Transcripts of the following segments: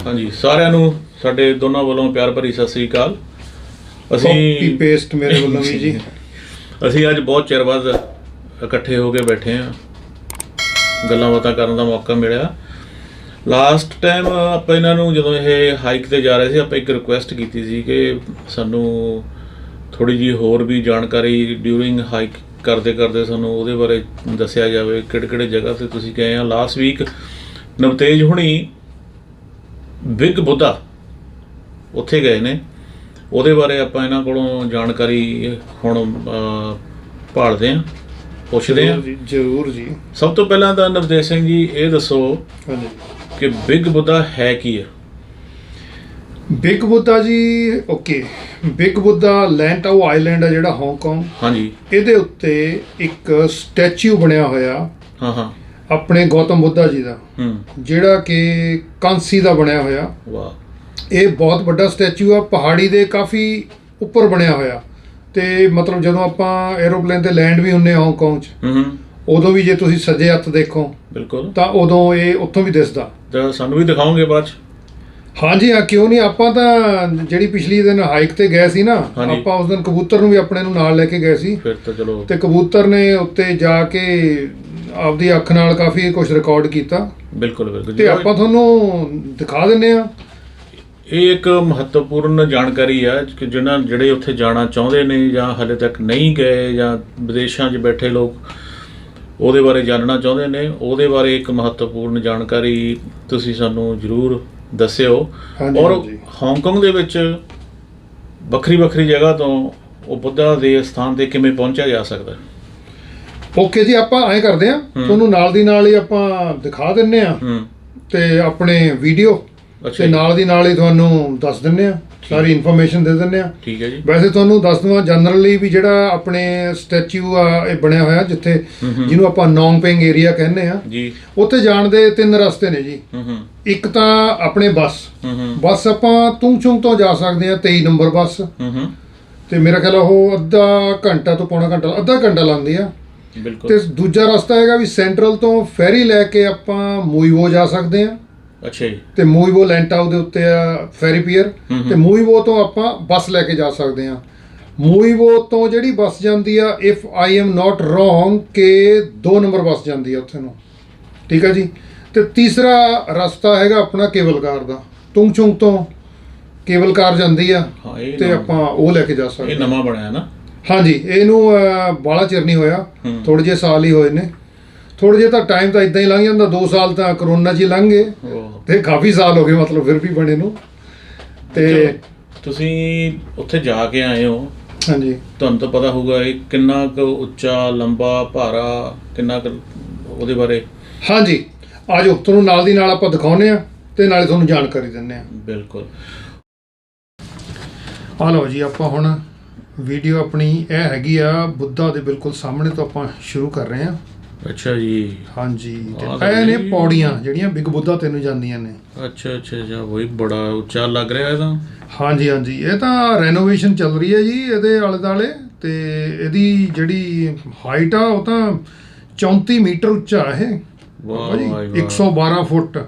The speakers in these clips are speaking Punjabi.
ਹਾਂਜੀ ਸਾਰਿਆਂ ਨੂੰ ਸਾਡੇ ਦੋਨਾਂ ਵੱਲੋਂ ਪਿਆਰ ਭਰੀ ਸਤਿ ਸ੍ਰੀ ਅਕਾਲ। ਅਸੀਂ ਪੇਸਟ ਮੇਰੇ ਵੱਲੋਂ ਵੀ ਜੀ। ਅਸੀਂ ਅੱਜ ਬਹੁਤ ਚਿਰ ਬਾਅਦ ਇਕੱਠੇ ਹੋ ਕੇ ਬੈਠੇ ਹਾਂ, ਗੱਲਾਂ ਬਾਤਾਂ ਕਰਨ ਦਾ ਮੌਕਾ ਮਿਲਿਆ। ਲਾਸਟ ਟਾਈਮ ਆਪਾਂ ਇਹਨਾਂ ਨੂੰ ਜਦੋਂ ਇਹ ਹਾਈਕ ਤੇ ਜਾ ਰਹੇ ਸੀ, ਆਪਾਂ ਇੱਕ ਰਿਕੁਐਸਟ ਕੀਤੀ ਸੀ ਕਿ ਸਾਨੂੰ ਥੋੜੀ ਜਿਹੀ ਹੋਰ ਵੀ ਜਾਣਕਾਰੀ ਡਿਊਰਿੰਗ ਹਾਈਕ ਕਰਦੇ ਕਰਦੇ ਸਾਨੂੰ ਉਹਦੇ ਬਾਰੇ ਦੱਸਿਆ ਜਾਵੇ, ਕਿਹੜੇ ਜਗ੍ਹਾ ਤੇ ਤੁਸੀਂ ਗਏ ਆ। ਲਾਸਟ ਵੀਕ ਨਵਤੇਜ ਹੁਣੀ ਬਿਗ ਬੁੱਧਾ ਉੱਥੇ ਗਏ ਨੇ, ਉਹਦੇ ਬਾਰੇ ਆਪਾਂ ਇਹਨਾਂ ਕੋਲੋਂ ਜਾਣਕਾਰੀ ਹੁਣ ਭਾਲਦੇ ਹਾਂ, ਪੁੱਛਦੇ ਹਾਂ। ਜ਼ਰੂਰ ਜੀ। ਸਭ ਤੋਂ ਪਹਿਲਾਂ ਤਾਂ ਨਵਤੇਜ ਸਿੰਘ ਜੀ ਇਹ ਦੱਸੋ ਕਿ ਬਿਗ ਬੁੱਧਾ ਹੈ ਕੀ ਹੈ? ਬਿਗ ਬੁੱਧਾ ਜੀ, ਓਕੇ, ਬਿਗ ਬੁੱਧਾ ਲੈਂਟਾਓ ਆਈਲੈਂਡ ਹੈ ਜਿਹੜਾ ਹਾਂਗਕਾਂਗ, ਹਾਂਜੀ, ਇਹਦੇ ਉੱਤੇ ਇੱਕ ਸਟੈਚੂ ਬਣਿਆ ਹੋਇਆ ਆਪਣੇ ਗੌਤਮ ਬੁੱਧਾ ਜੀ ਦਾ, ਜਿਹੜਾ ਕਿ ਕਾਂਸੀ ਦਾ ਬਣਿਆ ਹੋਇਆ। ਵਾਹ, ਇਹ ਬਹੁਤ ਵੱਡਾ ਸਟੈਚੂ ਆ, ਪਹਾੜੀ ਦੇ ਕਾਫੀ ਉੱਪਰ ਬਣਿਆ ਹੋਇਆ। ਤੇ ਮਤਲਬ ਜਦੋਂ ਆਪਾਂ ਐਰੋਪਲੇਨ ਤੇ ਲੈਂਡ ਵੀ ਹੁੰਨੇ ਹਾਂਗਕਾਂਗ 'ਚ, ਉਦੋਂ ਵੀ ਜੇ ਤੁਸੀਂ ਸੱਜੇ ਹੱਥ ਦੇਖੋ ਬਿਲਕੁਲ ਤਾਂ ਉਦੋਂ ਇਹ ਉੱਥੋਂ ਵੀ ਦਿਸਦਾ। ਤਾਂ ਸਾਨੂੰ ਵੀ ਦਿਖਾਓਗੇ ਬਾਅਦ 'ਚ? ਹਾਂਜੀ ਹਾਂ, ਕਿਉਂ ਨਹੀਂ। ਆਪਾਂ ਤਾਂ ਜਿਹੜੀ ਪਿਛਲੀ ਦਿਨ ਹਾਈਕ ਤੇ ਗਏ ਸੀ ਨਾ, ਆਪਾਂ ਉਸ ਦਿਨ ਕਬੂਤਰ ਨੂੰ ਵੀ ਆਪਣੇ ਨੂੰ ਨਾਲ ਲੈ ਕੇ ਗਏ ਸੀ। ਫਿਰ ਤਾਂ ਚਲੋ, ਤੇ ਕਬੂਤਰ ਨੇ ਉੱਤੇ ਜਾ ਕੇ ਆਪਦੀ ਅੱਖ ਨਾਲ ਕਾਫੀ ਕੁਝ ਰਿਕਾਰਡ ਕੀਤਾ। ਬਿਲਕੁਲ ਤੇ ਆਪਾਂ ਤੁਹਾਨੂੰ ਦਿਖਾ ਦਿੰਨੇ ਆ। ਇਹ ਇੱਕ ਮਹੱਤਵਪੂਰਨ ਜਾਣਕਾਰੀ ਆ ਕਿ ਜਿਹੜੇ ਉੱਥੇ ਜਾਣਾ ਚਾਹੁੰਦੇ ਨੇ ਜਾਂ ਹਾਲੇ ਤੱਕ ਨਹੀਂ ਗਏ ਜਾਂ ਵਿਦੇਸ਼ਾਂ 'ਚ ਬੈਠੇ ਲੋਕ ਉਹਦੇ ਬਾਰੇ ਜਾਣਨਾ ਚਾਹੁੰਦੇ ਨੇ, ਉਹਦੇ ਬਾਰੇ ਇੱਕ ਮਹੱਤਵਪੂਰਨ ਜਾਣਕਾਰੀ ਤੁਸੀਂ ਸਾਨੂੰ ਜ਼ਰੂਰ ਦੱਸਿਓ। ਔਰ ਹਾਂਗਕਾਂਗ ਦੇ ਵਿੱਚ ਵੱਖਰੀ ਜਗ੍ਹਾ ਤੋਂ ਉਹ ਬੁੱਧਾ ਦੇ ਸਥਾਨ ਤੇ ਕਿਵੇਂ ਪਹੁੰਚਿਆ ਜਾ ਸਕਦਾ? ਓਕੇ ਜੀ, ਆਪਾਂ ਐਂ ਕਰਦੇ ਆ, ਤੁਹਾਨੂੰ ਨਾਲ ਦੀ ਨਾਲ ਹੀ ਆਪਾਂ ਦਿਖਾ ਦਿੰਨੇ ਆ ਤੇ ਆਪਣੇ ਵੀਡੀਓ ਤੇ ਨਾਲ ਦੀ ਨਾਲ ਹੀ ਤੁਹਾਨੂੰ ਦੱਸ ਦਿੰਨੇ ਆ, ਸਾਰੀ ਇਨਫੋਰਮੇਸ਼ਨ ਦੇ ਦਿੰਨੇ ਆ। ਠੀਕ ਹੈ ਜੀ। ਵੈਸੇ ਤੁਹਾਨੂੰ ਦੱਸ ਦਵਾਂ ਜਨਰਲੀ ਵੀ ਜਿਹੜਾ ਆਪਣੇ ਸਟੈਚੂ ਆ ਇਹ ਬਣਿਆ ਹੋਇਆ ਜਿੱਥੇ, ਜਿਹਨੂੰ ਆਪਾਂ ਨੌਂਗਪਿੰਗ ਏਰੀਆ ਕਹਿੰਦੇ ਆ ਜੀ, ਉੱਥੇ ਜਾਣ ਦੇ 3 ਰਸਤੇ ਨੇ ਜੀ। ਇੱਕ ਤਾਂ ਆਪਣੇ ਬੱਸ ਆਪਾਂ ਤੁੰਗਚੁੰਗ ਤੋਂ ਜਾ ਸਕਦੇ ਆ, 23 ਨੰਬਰ ਬੱਸ, ਤੇ ਮੇਰਾ ਖਿਆਲ ਉਹ ਅੱਧਾ ਘੰਟਾ ਤੋਂ ਪੌਣਾ ਘੰਟਾ, ਅੱਧਾ ਘੰਟਾ ਲਾਉਂਦੀ ਆ। ਤੇ ਦੂਜਾ ਰਸਤਾ ਹੈਗਾ ਵੀ ਸੈਂਟਰਲ ਤੋਂ ਫੈਰੀ ਲੈ ਕੇ ਆਪਾਂ ਮੋਈਵੋ ਜਾ ਸਕਦੇ ਆ। ਅੱਛਾ ਜੀ। ਤੇ ਮੋਈਵੋ ਲੈਂਟਾਓ ਦੇ ਉੱਤੇ ਆ ਫੈਰੀ ਪੀਅਰ, ਤੇ ਮੋਈਵੋ ਤੋਂ ਆਪਾਂ ਬੱਸ ਲੈ ਕੇ ਜਾ ਸਕਦੇ ਆ। ਮੋਈਵੋ ਤੋਂ ਜਿਹੜੀ ਬੱਸ ਜਾਂਦੀ ਆ, if I am not wrong, ਕਿ 2 ਨੰਬਰ ਬੱਸ ਜਾਂਦੀ ਆ ਉੱਥੇ ਨੂੰ। ਠੀਕ ਆ ਜੀ। ਤੇ ਤੀਸਰਾ ਰਸਤਾ ਹੈਗਾ ਆਪਣਾ ਕੇਬਲ ਕਾਰ ਦਾ, ਤੁੰਗਚੁੰਗ ਤੋਂ ਕੇਬਲ ਕਾਰ ਜਾਂਦੀ ਆ ਤੇ ਆਪਾਂ ਉਹ ਲੈ ਕੇ ਜਾ ਸਕਦੇ। ਇਹ ਨਵਾਂ ਬਣਿਆ ਨਾ? ਹਾਂਜੀ, ਇਹਨੂੰ ਬਾਹਲਾ ਚਿਰ ਨਹੀਂ ਹੋਇਆ, ਥੋੜੇ ਜਿਹੇ ਸਾਲ ਹੀ ਹੋਏ ਨੇ। ਥੋੜੇ ਜਿਹੇ ਤਾਂ ਟਾਈਮ ਤਾਂ ਇਦਾਂ ਹੀ ਲੰਘ ਜਾਂਦਾ, 2 ਸਾਲ ਤਾਂ ਕਰੋਨਾ 'ਚ ਹੀ ਲੰਘ ਗਏ ਤੇ ਕਾਫੀ ਸਾਲ ਹੋ ਗਏ ਮਤਲਬ ਫਿਰ ਵੀ ਬਣੇ ਨੂੰ। ਤੇ ਤੁਸੀਂ ਉੱਥੇ ਜਾ ਕੇ ਆਏ ਹੋ, ਹਾਂਜੀ, ਤੁਹਾਨੂੰ ਤਾਂ ਪਤਾ ਹੋਊਗਾ ਇਹ ਕਿੰਨਾ ਕੁ ਉੱਚਾ, ਲੰਬਾ, ਭਾਰਾ, ਕਿੰਨਾ ਕੁ ਉਹਦੇ ਬਾਰੇ? ਹਾਂਜੀ, ਆ ਜਾਓ, ਤੁਹਾਨੂੰ ਨਾਲ ਦੀ ਨਾਲ ਆਪਾਂ ਦਿਖਾਉਂਦੇ ਆ ਤੇ ਨਾਲੇ ਤੁਹਾਨੂੰ ਜਾਣਕਾਰੀ ਦਿੰਦੇ ਆ। ਬਿਲਕੁਲ। ਆ ਲਓ ਜੀ, ਆਪਾਂ ਹੁਣ ਵੀਡੀਓ ਆਪਣੀ ਇਹ ਹੈਗੀ ਆ ਬੁੱਧਾ ਦੇ ਬਿਲਕੁਲ ਸਾਹਮਣੇ ਤੋਂ ਆਪਾਂ ਸ਼ੁਰੂ ਕਰ ਰਹੇ ਆ। ਅੱਛਾ ਜੀ। ਹਾਂਜੀ, ਇਹ ਨੇ ਪੌੜੀਆਂ ਜਿਹੜੀਆਂ ਬਿਗ ਬੁੱਧਾ ਤੈਨੂੰ ਜਾਂਦੀਆਂ ਨੇ। ਅੱਛਾ, ਵਹੀ ਬੜਾ ਉੱਚਾ ਲੱਗ ਰਿਹਾ ਇਹ ਤਾਂ। ਹਾਂਜੀ, ਇਹ ਤਾਂ ਰੈਨੋਵੇਸ਼ਨ ਚੱਲ ਰਹੀ ਹੈ ਜੀ ਇਹਦੇ ਆਲੇ ਦੁਆਲੇ, ਤੇ ਇਹਦੀ ਜਿਹੜੀ ਹਾਈਟ ਆ ਉਹ ਤਾਂ 34 ਮੀਟਰ ਉੱਚਾ ਇਹ। ਵਾਹ ਜੀ, 112 ਫੁੱਟ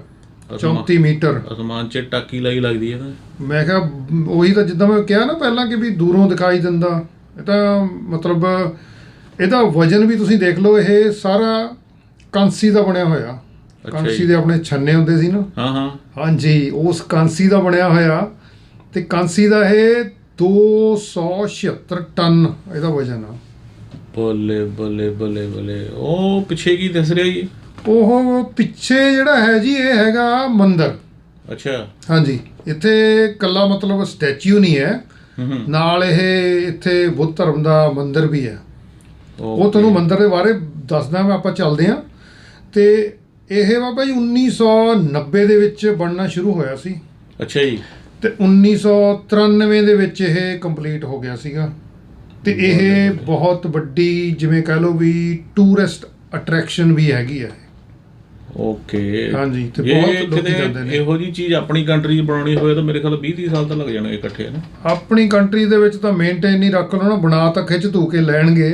34 ਮੀਟਰ। ਅਸਮਾਨ 'ਚ ਟਾਕੀ ਲਾਈ ਲੱਗਦੀ ਹੈ ਨਾ। ਮੈਂ ਕਿਹਾ ਉਹੀ ਤਾਂ, ਜਿੱਦਾਂ ਮੈਂ ਕਿਹਾ ਨਾ ਪਹਿਲਾਂ ਕਿ ਵੀ ਦੂਰੋਂ ਦਿਖਾਈ ਦਿੰਦਾ। ਇਹ ਤਾਂ ਮਤਲਬ ਇਹਦਾ ਵਜਨ ਵੀ ਤੁਸੀਂ ਦੇਖ ਲਓ, ਇਹ ਸਾਰਾ ਕਾਂਸੀ ਦਾ ਬਣਿਆ ਹੋਇਆ। ਕਾਂਸੀ ਦੇ ਆਪਣੇ ਛੰਨੇ ਹੁੰਦੇ ਸੀ ਨਾ, ਹਾਂਜੀ, ਉਸ ਕਾਂਸੀ ਦਾ ਬਣਿਆ ਹੋਇਆ। ਤੇ ਕਾਂਸੀ ਦਾ ਇਹ 276 ਟਨ ਇਹਦਾ ਵਜਨ ਆ। ਬੱਲੇ। ਉਹ ਪਿੱਛੇ ਕੀ ਦਿਸ ਰਿਹਾ ਜੀ? ਉਹ ਪਿੱਛੇ ਜਿਹੜਾ ਹੈ ਜੀ, ਇਹ ਹੈਗਾ ਮੰਦਿਰ। ਅੱਛਾ। ਹਾਂਜੀ, ਇੱਥੇ ਕੱਲਾ ਮਤਲਬ ਸਟੈਚੂ ਨਹੀਂ ਹੈ, ਨਾਲ ਇਹ ਇੱਥੇ ਬੁੱਧ ਧਰਮ ਦਾ ਮੰਦਿਰ ਵੀ ਹੈ। ਉਹ ਤੁਹਾਨੂੰ ਮੰਦਿਰ ਦੇ ਬਾਰੇ ਦੱਸਦਾ ਮੈਂ, ਆਪਾਂ ਚੱਲਦੇ ਹਾਂ। ਤੇ ਇਹ ਬਾਬਾ ਜੀ 1990 ਦੇ ਵਿੱਚ ਬਣਨਾ ਸ਼ੁਰੂ ਹੋਇਆ ਸੀ। ਅੱਛਾ ਜੀ। ਤੇ 1993 ਦੇ ਵਿੱਚ ਇਹ ਕੰਪਲੀਟ ਹੋ ਗਿਆ ਸੀਗਾ। ਤੇ ਇਹ ਬਹੁਤ ਵੱਡੀ, ਜਿਵੇਂ ਕਹਿ ਲਓ ਵੀ ਟੂਰਿਸਟ ਅਟਰੈਕਸ਼ਨ ਵੀ ਹੈਗੀ ਹੈ। ਓਕੇ, ਹਾਂਜੀ, ਤੇ ਬਹੁਤ ਲੋਕ ਜਾਂਦੇ ਨੇ। ਇਹੋ ਜੀ ਚੀਜ਼ ਆਪਣੀ ਕੰਟਰੀ 'ਚ ਬਣਾਉਣੀ ਹੋਵੇ ਤਾਂ ਮੇਰੇ ਖਿਆਲ 20-30 ਸਾਲ ਤਾਂ ਲੱਗ ਜਾਣਗੇ ਇਕੱਠੇ ਨਾ। ਆਪਣੀ ਕੰਟਰੀ ਦੇ ਵਿੱਚ ਤਾਂ ਮੇਨਟੇਨ ਨਹੀਂ ਰੱਖ ਲਓ ਨਾ, ਬਣਾ ਤਾਂ ਖਿੱਚ ਧੂ ਕੇ ਲੈਣਗੇ।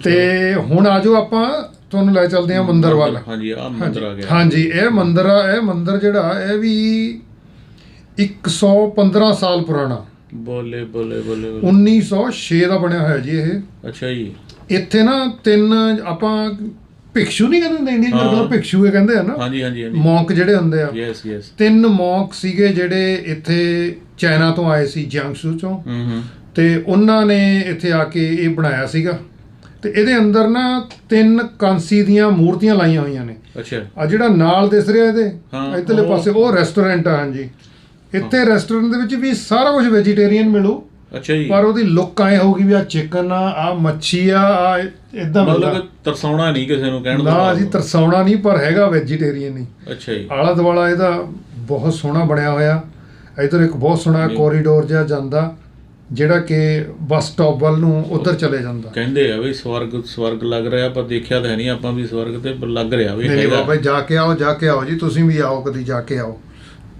ਤੇ ਹੁਣ ਆ ਜਾਓ ਆਪਾਂ ਤੁਹਾਨੂੰ ਲੈ ਚੱਲਦੇ ਆ ਮੰਦਿਰ ਵੱਲ। ਹਾਂਜੀ ਆ ਮੰਦਿਰ ਆ ਗਿਆ। ਹਾਂਜੀ ਇਹ ਮੰਦਿਰ ਜਿਹੜਾ ਇਹ ਵੀ 115 ਸਾਲ ਪੁਰਾਣਾ, ਬੋਲੇ ਬੋਲੇ ਬੋਲੇ 1906 ਦਾ ਬਣਿਆ ਹੋਇਆ ਜੀ ਇਹ। ਅੱਛਾ ਜੀ। ਇੱਥੇ ਨਾ 3 ਆਪਾਂ ਭਿਕਸ਼ੂ ਨਹੀਂ ਕਹਿੰਦੇ ਇੰਡੀਅਨ ਮਤਲਬ ਭਿਕਸ਼ੂ ਇਹ ਕਹਿੰਦੇ ਆ ਨਾ। ਹਾਂਜੀ ਹਾਂਜੀ ਹਾਂਜੀ। ਮੌਂਕ ਜਿਹੜੇ ਹੁੰਦੇ ਆ, ਯੈਸ ਯੈਸ। 3 ਮੌਂਕ ਸੀਗੇ ਜਿਹੜੇ ਇੱਥੇ ਚਾਈਨਾ ਤੋਂ ਆਏ ਸੀ, ਜਿਆਂਗਸੂ ਚੋਂ। ਤੇ ਉਹਨਾਂ ਨੇ ਇੱਥੇ ਆ ਕੇ ਇਹ ਬਣਾਇਆ ਸੀਗਾ। ਤੇ ਇਹਦੇ ਅੰਦਰ ਨਾ 3 ਕਾਂਸੀ ਦੀਆਂ ਮੂਰਤੀਆਂ ਲਾਈਆਂ ਹੋਈਆਂ ਨੇ। ਅੱਛਾ। ਆ ਜਿਹੜਾ ਨਾਲ ਦਿਸ ਰਿਹਾ ਇਹਦੇ ਇੱਧਰਲੇ ਪਾਸੇ ਉਹ ਰੈਸਟੋਰੈਂਟ ਆ। ਹਾਂਜੀ ਇੱਥੇ ਰੈਸਟੋਰੈਂਟ ਦੇ ਵਿੱਚ ਵੀ ਸਾਰਾ ਕੁਝ ਵੈਜੀਟੇਰੀਅਨ ਮਿਲੂ। ਅੱਛਾ ਜੀ। ਪਰ ਉਹਦੀ ਲੁੱਕ ਆਏ ਹੋਊਗੀ ਵੀ ਆ ਚਿਕਨ ਆ ਮੱਛੀ ਆ ਇਦਾਂ ਮਤਲਬ ਤਰਸਾਉਣਾ ਨਹੀਂ ਕਿਸੇ ਨੂੰ ਕਹਿਣ ਦਾ। ਨਾ ਜੀ ਤਰਸਾਉਣਾ ਨਹੀਂ, ਪਰ ਹੈਗਾ ਵੈਜੀਟੇਰੀਅਨ ਹੀ। ਅੱਛਾ ਜੀ। ਆਲਾ ਦੁਆਲਾ ਇਹਦਾ ਬਹੁਤ ਸੋਹਣਾ ਬਣਿਆ ਹੋਇਆ। ਇੱਧਰ ਇੱਕ ਬਹੁਤ ਸੋਹਣਾ ਕੋਰੀਡੋਰ ਜਿਹਾ ਜਾਂਦਾ ਜਿਹੜਾ ਕਿ ਬੱਸ ਸਟਾਪ ਵੱਲ ਨੂੰ ਉੱਧਰ ਚਲੇ ਜਾਂਦਾ। ਕਹਿੰਦੇ ਆ ਵੀ ਸਵਰਗ ਲੱਗ ਰਿਹਾ, ਪਰ ਦੇਖਿਆ ਤਾਂ ਹੈ ਨਹੀਂ ਆਪਾਂ ਵੀ ਸਵਰਗ ਤੇ, ਲੱਗ ਰਿਹਾ ਵੀ ਨਹੀਂ ਬਾਬਾ ਜਾ ਕੇ ਆਓ ਜੀ, ਤੁਸੀਂ ਵੀ ਆਓ ਕਦੀ ਜਾ ਕੇ ਆਓ।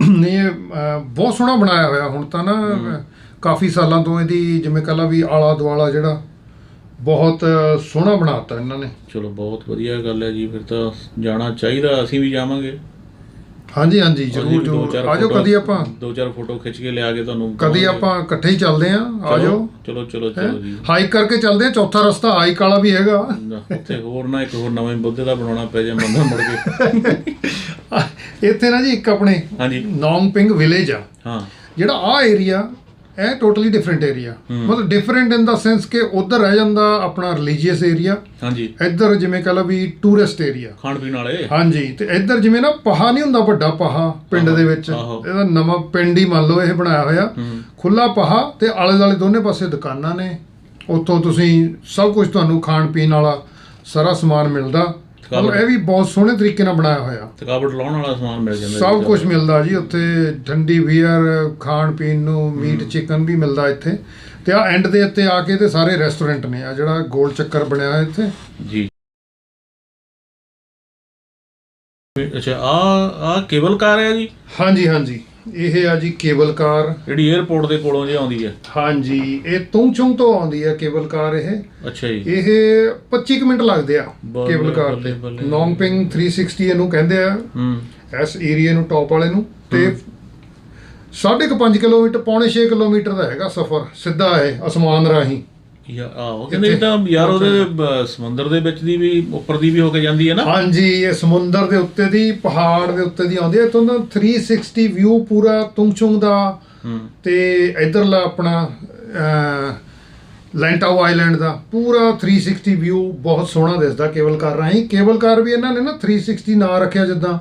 ਨਹੀਂ ਇਹ ਬਹੁਤ ਸੋਹਣਾ ਬਣਾਇਆ ਹੋਇਆ। ਹੁਣ ਤਾਂ ਨਾ ਕਾਫੀ ਸਾਲਾਂ ਤੋਂ ਇਹਦੀ ਜਿਵੇਂ ਕਹ ਲਾ ਵੀ ਆਲਾ ਦੁਆਲਾ ਜਿਹੜਾ ਬਹੁਤ ਸੋਹਣਾ ਬਣਾਤਾ ਇਹਨਾਂ ਨੇ। ਚਲੋ ਬਹੁਤ ਵਧੀਆ ਗੱਲ ਹੈ ਜੀ, ਫਿਰ ਤਾਂ ਜਾਣਾ ਚਾਹੀਦਾ, ਅਸੀਂ ਵੀ ਜਾਵਾਂਗੇ। ਹਾਂਜੀ ਹਾਂਜੀ ਜ਼ਰੂਰ ਆਜੋ ਕਦੀ ਆਪਾਂ 2-4 ਫੋਟੋ ਖਿੱਚ ਕੇ ਲਿਆ ਕੇ ਤੁਹਾਨੂੰ ਕਦੀ ਆਪਾਂ ਇਕੱਠੇ ਹੀ ਚੱਲਦੇ ਆਂ। ਆਜੋ ਚਲੋ ਜੀ ਹਾਈਕ ਕਰਕੇ ਚੱਲਦੇ ਆਂ। ਚੌਥਾ ਰਸਤਾ ਹਾਈਕ ਵਾਲਾ ਵੀ ਹੈਗਾ ਉੱਥੇ। ਹੋਰ ਨਾ ਇੱਕ ਹੋਰ ਨਵੇਂ ਬੁੱਧੇ ਦਾ ਬਣਾਉਣਾ ਪੈ ਜਾ ਮੰਦਰ ਮੁੜ ਕੇ। ਇੱਥੇ ਨਾ ਜੀ ਇੱਕ ਆਪਣੇ ਹਾਂਜੀ ਨੌਂਗਪਿੰਗ ਵਿਲੇਜ ਆ। ਹਾਂ ਜਿਹੜਾ ਆ ਏਰੀਆ ਇਹ ਟੋਟਲੀ ਡਿਫਰੈਂਟ ਏਰੀਆ, ਮਤਲਬ ਡਿਫਰੈਂਟ ਇਨ ਦਾ ਸੈਂਸ ਕਿ ਉੱਧਰ ਰਹਿ ਜਾਂਦਾ ਆਪਣਾ ਰਿਲੀਜੀਅਸ ਏਰੀਆ। ਹਾਂਜੀ। ਇੱਧਰ ਜਿਵੇਂ ਕਹ ਲਾ ਵੀ ਟੂਰਿਸਟ ਏਰੀਆ, ਖਾਣ ਪੀਣ ਵਾਲੇ। ਹਾਂਜੀ। ਤੇ ਇੱਧਰ ਜਿਵੇਂ ਨਾ ਪਹਾ ਨਹੀਂ ਹੁੰਦਾ ਵੱਡਾ ਪਹਾ ਪਿੰਡ ਦੇ ਵਿੱਚ, ਇਹਦਾ ਨਵਾਂ ਪਿੰਡ ਹੀ ਮੰਨ ਲਓ ਇਹ ਬਣਾਇਆ ਹੋਇਆ। ਖੁੱਲਾ ਪਹਾ ਤੇ ਆਲੇ ਦੁਆਲੇ ਦੋਨੇ ਪਾਸੇ ਦੁਕਾਨਾਂ ਨੇ। ਉੱਥੋਂ ਤੁਸੀਂ ਸਭ ਕੁਝ ਤੁਹਾਨੂੰ ਖਾਣ ਪੀਣ ਵਾਲਾ ਸਾਰਾ ਸਮਾਨ ਮਿਲਦਾ। ਮਤਲਬ ਇਹ ਵੀ ਬਹੁਤ ਸੋਹਣੇ ਤਰੀਕੇ ਨਾਲ ਬਣਾਇਆ ਹੋਇਆ। ਥਕਾਵਟ ਲਾਉਣ ਵਾਲਾ ਸਮਾਨ ਮਿਲ ਜਾਂਦਾ, ਸਭ ਕੁਝ ਮਿਲਦਾ ਜੀ ਉੱਥੇ। ਠੰਡੀ ਬੀਅਰ, ਖਾਣ ਪੀਣ ਨੂੰ, ਮੀਟ ਚਿਕਨ ਵੀ ਮਿਲਦਾ ਇੱਥੇ। ਤੇ ਆ ਐਂਡ ਦੇ ਉੱਤੇ ਆ ਕੇ ਤੇ ਸਾਰੇ ਰੈਸਟੋਰੈਂਟ ਨੇ। ਆ ਜਿਹੜਾ ਗੋਲ ਚੱਕਰ ਬਣਿਆ ਹੋਇਆ ਇੱਥੇ ਜੀ। ਅੱਛਾ ਆ ਕੇਬਲ ਕਾਰ ਹੈ ਜੀ? ਹਾਂਜੀ ਹਾਂਜੀ ਇਹ ਆ ਜੀ ਕੇਬਲ ਕਾਰ, ਜਿਹੜੀ 에ਅਰਪੋਰਟ ਦੇ ਕੋਲੋਂ ਜੇ ਆਉਂਦੀ ਹੈ। ਹਾਂਜੀ ਇਹ ਤੁੰਗਚੁੰਗ ਤੋਂ ਆਉਂਦੀ ਹੈ ਕੇਬਲ ਕਾਰ ਇਹ। ਅੱਛਾ ਜੀ। ਇਹ 25 ਮਿੰਟ ਲੱਗਦੇ ਆ ਕੇਬਲ ਕਾਰ ਤੇ। ਨੌਂਗਪਿੰਗ 360 ਇਹਨੂੰ ਕਹਿੰਦੇ ਆ ਇਸ ਏਰੀਆ ਨੂੰ, ਟੌਪ ਵਾਲੇ ਨੂੰ। ਤੇ 5.5 ਕਿਲੋਮੀਟਰ, ਪੌਣੇ 6 ਕਿਲੋਮੀਟਰ ਦਾ ਹੈਗਾ ਸਫ਼ਰ ਸਿੱਧਾ ਇਹ ਅਸਮਾਨ ਰਾਹੀਂ। ਆਹੋ ਕਹਿੰਦੇ ਤਾਂ ਯਾਰ ਉਹਦੇ ਸਮੁੰਦਰ ਦੇ ਵਿੱਚ ਦੀ ਵੀ, ਉੱਪਰ ਦੀ ਵੀ ਹੋ ਕੇ ਜਾਂਦੀ ਹੈ ਨਾ। ਹਾਂਜੀ ਇਹ ਸਮੁੰਦਰ ਦੇ ਉੱਤੇ ਦੀ, ਪਹਾੜ ਦੇ ਉੱਤੇ ਦੀ ਆਉਂਦੀ ਹੈ। ਇੱਥੋਂ ਦਾ 360 ਵਿਊ ਪੂਰਾ ਤੁੰਗਚੁੰਗ ਦਾ ਤੇ ਇਧਰਲਾ ਆਪਣਾ ਲੈਂਟਾਓ ਆਈਲੈਂਡ ਦਾ ਪੂਰਾ 360 ਵਿਊ ਬਹੁਤ ਸੋਹਣਾ ਦਿਸਦਾ ਕੇਬਲ ਕਾਰ ਰਾਹੀਂ। ਕੇਬਲ ਕਾਰ ਵੀ ਇਹਨਾਂ ਨੇ ਨਾ 360 ਨਾਂ ਰੱਖਿਆ ਜਿੱਦਾਂ।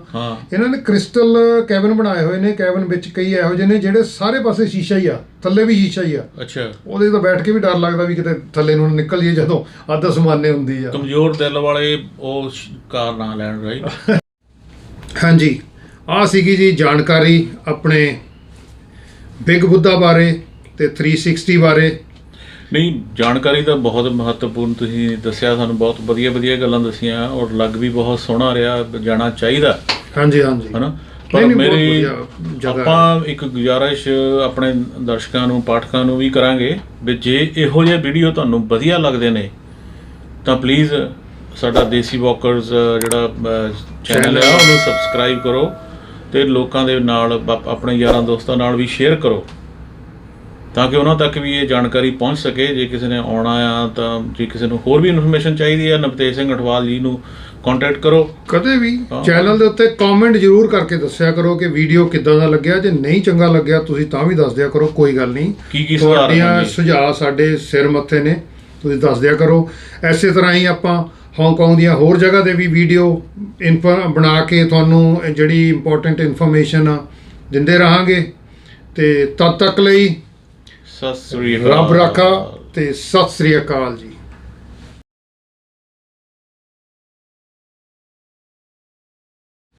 ਇਹਨਾਂ ਨੇ ਕ੍ਰਿਸਟਲ ਕੈਬਨ ਬਣਾਏ ਹੋਏ ਨੇ। ਕੈਬਨ ਵਿੱਚ ਕਈ ਇਹੋ ਜਿਹੇ ਨੇ ਜਿਹੜੇ ਸਾਰੇ ਪਾਸੇ ਸ਼ੀਸ਼ਾ ਹੀ ਆ, ਥੱਲੇ ਵੀ ਸ਼ੀਸ਼ਾ ਹੀ ਆ। ਅੱਛਾ। ਉਹਦੇ ਤਾਂ ਬੈਠ ਕੇ ਵੀ ਡਰ ਲੱਗਦਾ ਵੀ ਕਿਤੇ ਥੱਲੇ ਨੂੰ ਨਿਕਲ ਜਾਈਏ ਜਦੋਂ ਅੱਧ ਅਸਮਾਨੇ ਹੁੰਦੀ ਆ। ਕਮਜ਼ੋਰ ਦਿਲ ਵਾਲੇ ਉਹ ਕਾਰ ਨਾ ਲੈਣ। ਰਾਈਟ। ਹਾਂਜੀ ਆਹ ਸੀਗੀ ਜੀ ਜਾਣਕਾਰੀ ਆਪਣੇ ਬਿਗ ਬੁੱਧਾ ਬਾਰੇ ਤੇ 360 ਬਾਰੇ। ਨਹੀਂ ਜਾਣਕਾਰੀ ਤਾਂ ਬਹੁਤ ਮਹੱਤਵਪੂਰਨ ਤੁਸੀਂ ਦੱਸਿਆ ਸਾਨੂੰ, ਬਹੁਤ ਵਧੀਆ ਗੱਲਾਂ ਦੱਸੀਆਂ ਔਰ ਲੱਗ ਵੀ ਬਹੁਤ ਸੋਹਣਾ ਰਿਹਾ। ਜਾਣਾ ਚਾਹੀਦਾ। ਹਾਂਜੀ ਹਨਾ। ਪਰ ਮੇਰੀ ਆਪਾਂ ਇੱਕ ਗੁਜ਼ਾਰਿਸ਼ ਆਪਣੇ ਦਰਸ਼ਕਾਂ ਨੂੰ, ਪਾਠਕਾਂ ਨੂੰ ਵੀ ਕਰਾਂਗੇ ਵੀ ਜੇ ਇਹੋ ਜਿਹੇ ਵੀਡੀਓ ਤੁਹਾਨੂੰ ਵਧੀਆ ਲੱਗਦੇ ਨੇ ਤਾਂ ਪਲੀਜ਼ ਸਾਡਾ ਦੇਸੀ ਵਾਕਰਸ ਜਿਹੜਾ ਚੈਨਲ ਆ ਉਹਨੂੰ ਸਬਸਕ੍ਰਾਈਬ ਕਰੋ ਤੇ ਲੋਕਾਂ ਦੇ ਨਾਲ, ਆਪਣੇ ਯਾਰਾਂ ਦੋਸਤਾਂ ਨਾਲ ਵੀ ਸ਼ੇਅਰ ਕਰੋ ਤਾਂ ਕਿ ਉਹਨਾਂ ਤੱਕ ਵੀ ਇਹ ਜਾਣਕਾਰੀ ਪਹੁੰਚ ਸਕੇ। ਜੇ ਕਿਸੇ ਨੇ ਆਉਣਾ ਆ ਤਾਂ, ਜੇ ਕਿਸੇ ਨੂੰ ਹੋਰ ਵੀ ਇਨਫੋਰਮੇਸ਼ਨ ਚਾਹੀਦੀ ਹੈ, ਨਵਤੇਜ ਸਿੰਘ ਅਠਵਾਲ ਜੀ ਨੂੰ ਕੰਟੈਕਟ ਕਰੋ। ਕਦੇ ਵੀ ਚੈਨਲ ਦੇ ਉੱਤੇ ਕਮੈਂਟ ਜ਼ਰੂਰ ਕਰਕੇ ਦੱਸਿਆ ਕਰੋ ਕਿ ਵੀਡੀਓ ਕਿੱਦਾਂ ਦਾ ਲੱਗਿਆ। ਜੇ ਨਹੀਂ ਚੰਗਾ ਲੱਗਿਆ ਤੁਸੀਂ ਤਾਂ ਵੀ ਦੱਸ ਦਿਆ ਕਰੋ, ਕੋਈ ਗੱਲ ਨਹੀਂ। ਕੀ ਤੁਹਾਡੀਆਂ ਸੁਝਾਅ ਸਾਡੇ ਸਿਰ ਮੱਥੇ ਨੇ, ਤੁਸੀਂ ਦੱਸ ਦਿਆ ਕਰੋ। ਐਸੇ ਤਰ੍ਹਾਂ ਹੀ ਆਪਾਂ ਹਾਂਗਕਾਂਗ ਦੀਆਂ ਹੋਰ ਜਗ੍ਹਾ ਦੇ ਵੀ ਵੀਡੀਓ ਬਣਾ ਕੇ ਤੁਹਾਨੂੰ ਜਿਹੜੀ ਇੰਪੋਰਟੈਂਟ ਇਨਫੋਰਮੇਸ਼ਨ ਦਿੰਦੇ ਰਹਾਂਗੇ। ਤੇ ਤਦ ਤੱਕ ਲਈ ਸਤਿ ਸ੍ਰੀ ਅਕਾਲ, ਰੱਬ ਰਾਖਾ ਤੇ ਸਤਿ ਸ੍ਰੀ ਅਕਾਲ ਜੀ।